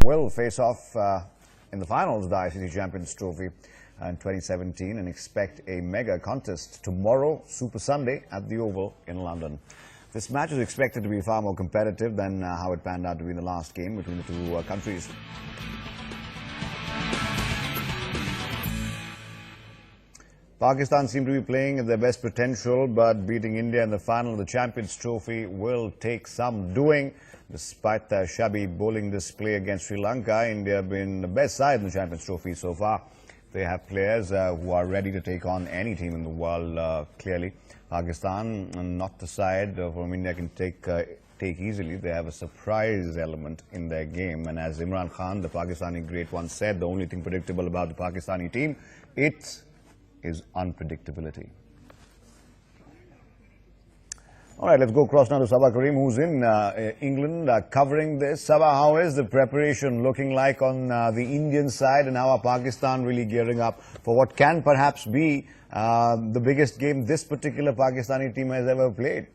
will face off in the finals of the ICC Champions Trophy in 2017 and expect a mega contest tomorrow, Super Sunday, at the Oval in London. This match is expected to be far more competitive than how it panned out to be in the last game between the two countries. Pakistan seem to be playing at their best potential, but beating India in the final of the Champions Trophy will take some doing. Despite their shabby bowling display against Sri Lanka, India have been the best side in the Champions Trophy so far. They have players who are ready to take on any team in the world, clearly. Pakistan, not the side from India can take easily. They have a surprise element in their game. And as Imran Khan, the Pakistani great, once said, the only thing predictable about the Pakistani team, it is unpredictability. All right, let's go across now to Sabah Karim, who's in England covering this. Sabah, how is the preparation looking like on the Indian side, and how are Pakistan really gearing up for what can perhaps be the biggest game this particular Pakistani team has ever played?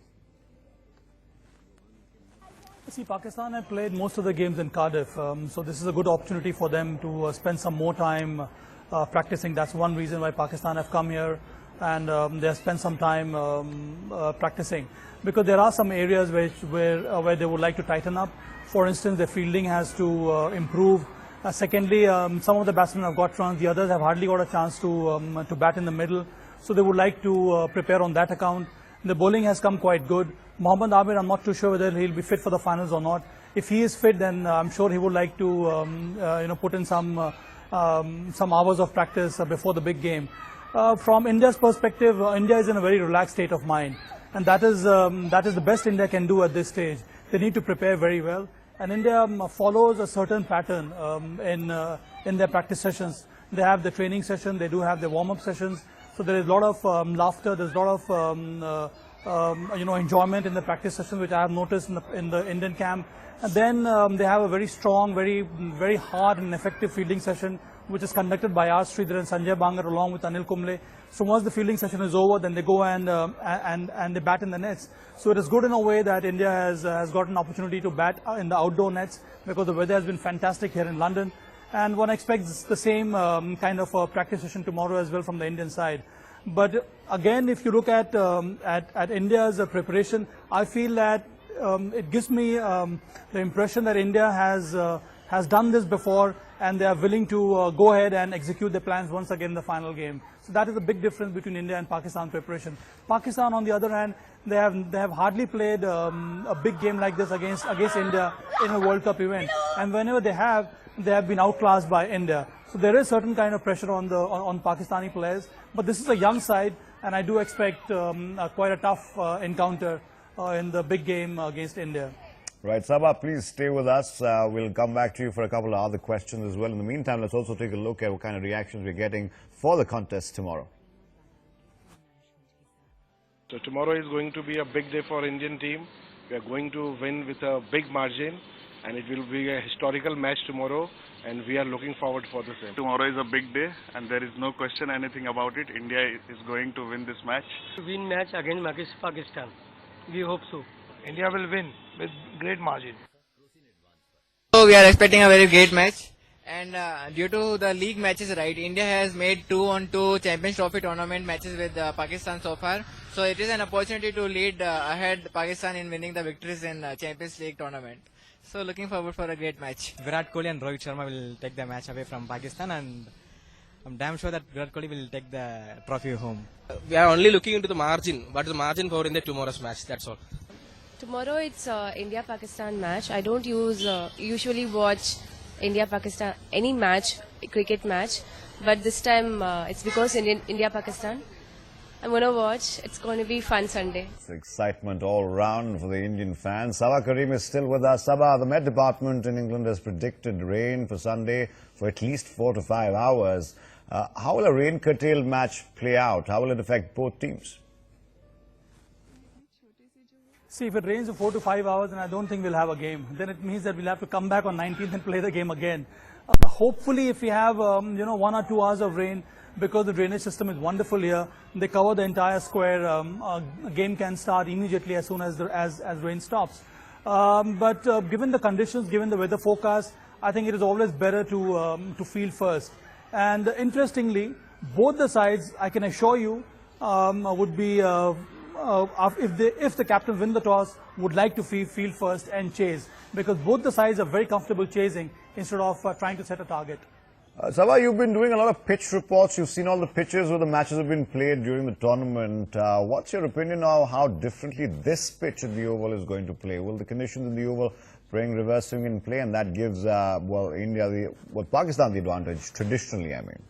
See, Pakistan have played most of the games in Cardiff, so this is a good opportunity for them to spend some more time practicing. That's one reason why Pakistan have come here, and they have spent some time practicing, because there are some areas where they would like to tighten up. For instance, their fielding has to improve. Secondly, some of the batsmen have got runs, the others have hardly got a chance to bat in the middle, so they would like to prepare on that account. The bowling has come quite good. Mohammad Amir, I'm not too sure whether he'll be fit for the finals or not. If he is fit, then I'm sure he would like to put in some hours of practice before the big game. From India's perspective, India is in a very relaxed state of mind, and that is the best India can do at this stage. They need to prepare very well, and India follows a certain pattern in their practice sessions. They have the training session, they do have the warm-up sessions, so there is a lot of laughter, there's a lot of enjoyment in the practice session, which I have noticed in the Indian camp. And then they have a very strong, very hard and effective fielding session, which is conducted by R. Sridhar and Sanjay Bangar along with Anil Kumble. So once the fielding session is over, then they go and they bat in the nets. So it is good in a way that India has got an opportunity to bat in the outdoor nets, because the weather has been fantastic here in London. And one expects the same kind of practice session tomorrow as well from the Indian side. But again, if you look at India's preparation, I feel that it gives me the impression that India has done this before, and they are willing to go ahead and execute their plans once again in the final game. So that is a big difference between India and Pakistan preparation. Pakistan, on the other hand, they have hardly played a big game like this against India in a World Cup event, and whenever they have been outclassed by India. So there is certain kind of pressure on Pakistani players, but this is a young side, and I do expect quite a tough encounter in the big game against India. Right, Sabah, please stay with us. We'll come back to you for a couple of other questions as well. In the meantime, let's also take a look at what kind of reactions we're getting for the contest tomorrow. So tomorrow is going to be a big day for Indian team. We are going to win with a big margin, and it will be a historical match tomorrow, and we are looking forward for the same. Tomorrow is a big day, and there is no question anything about it. India is going to win this match. Win match against Pakistan. We hope so. India will win with great margin. So we are expecting a very great match, and due to the league matches, right, India has made 2-on-2 Champions Trophy tournament matches with Pakistan so far. So it is an opportunity to lead ahead Pakistan in winning the victories in Champions League tournament. So looking forward for a great match. Virat Kohli and Rohit Sharma will take the match away from Pakistan, and I'm damn sure that Virat Kohli will take the trophy home. We are only looking into the margin. What is the margin for in the tomorrow's match? That's all. Tomorrow it's India-Pakistan match. I don't usually watch India-Pakistan, any match, cricket match. But this time it's because India-Pakistan. I'm going to watch. It's going to be fun Sunday. It's excitement all round for the Indian fans. Sabah Karim is still with us. Sabah, the Met Department in England has predicted rain for Sunday for at least 4 to 5 hours. How will a rain-curtailed match play out? How will it affect both teams? See, if it rains for 4 to 5 hours, then I don't think we'll have a game. Then it means that we'll have to come back on 19th and play the game again. Hopefully, if we have 1 or 2 hours of rain, because the drainage system is wonderful here, they cover the entire square. A game can start immediately as soon as rain stops. But given the conditions, given the weather forecast, I think it is always better to field first. And interestingly, both the sides, I can assure you, would be if the captain win the toss, would like to field first and chase, because both the sides are very comfortable chasing instead of trying to set a target. Sabha, you've been doing a lot of pitch reports. You've seen all the pitches where the matches have been played during the tournament. What's your opinion of how differently this pitch at the Oval is going to play? Will the conditions in the Oval bring reverse swing in play, and that gives, well, India, Pakistan the advantage, traditionally, I mean?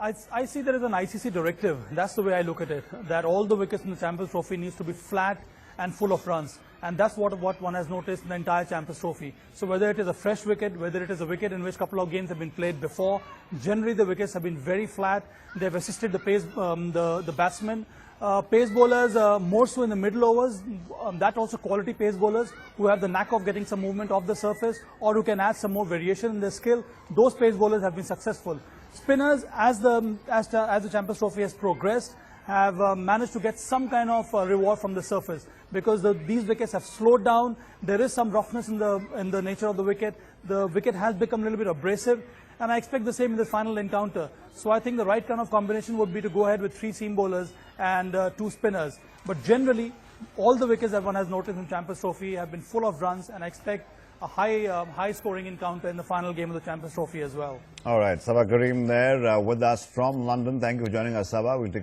I see there is an ICC directive. That's the way I look at it, that all the wickets in the Champions Trophy needs to be flat and full of runs. And that's what one has noticed in the entire Champions Trophy. So whether it is a fresh wicket, whether it is a wicket in which a couple of games have been played before, generally the wickets have been very flat. They've assisted the pace, the batsmen. Pace bowlers, more so in the middle overs, that also quality pace bowlers who have the knack of getting some movement off the surface or who can add some more variation in their skill. Those pace bowlers have been successful. Spinners, as the Champions Trophy has progressed, have managed to get some kind of reward from the surface, because these wickets have slowed down. There is some roughness in the nature of the wicket. The wicket has become a little bit abrasive, and I expect the same in the final encounter. So I think the right kind of combination would be to go ahead with 3 seam bowlers and 2 spinners. But generally, all the wickets that one has noticed in Champions Trophy have been full of runs, and I expect a high scoring encounter in the final game of the Champions Trophy as well. All right, Sabha Karim there with us from London. Thank you for joining us, Sabha. We'll take a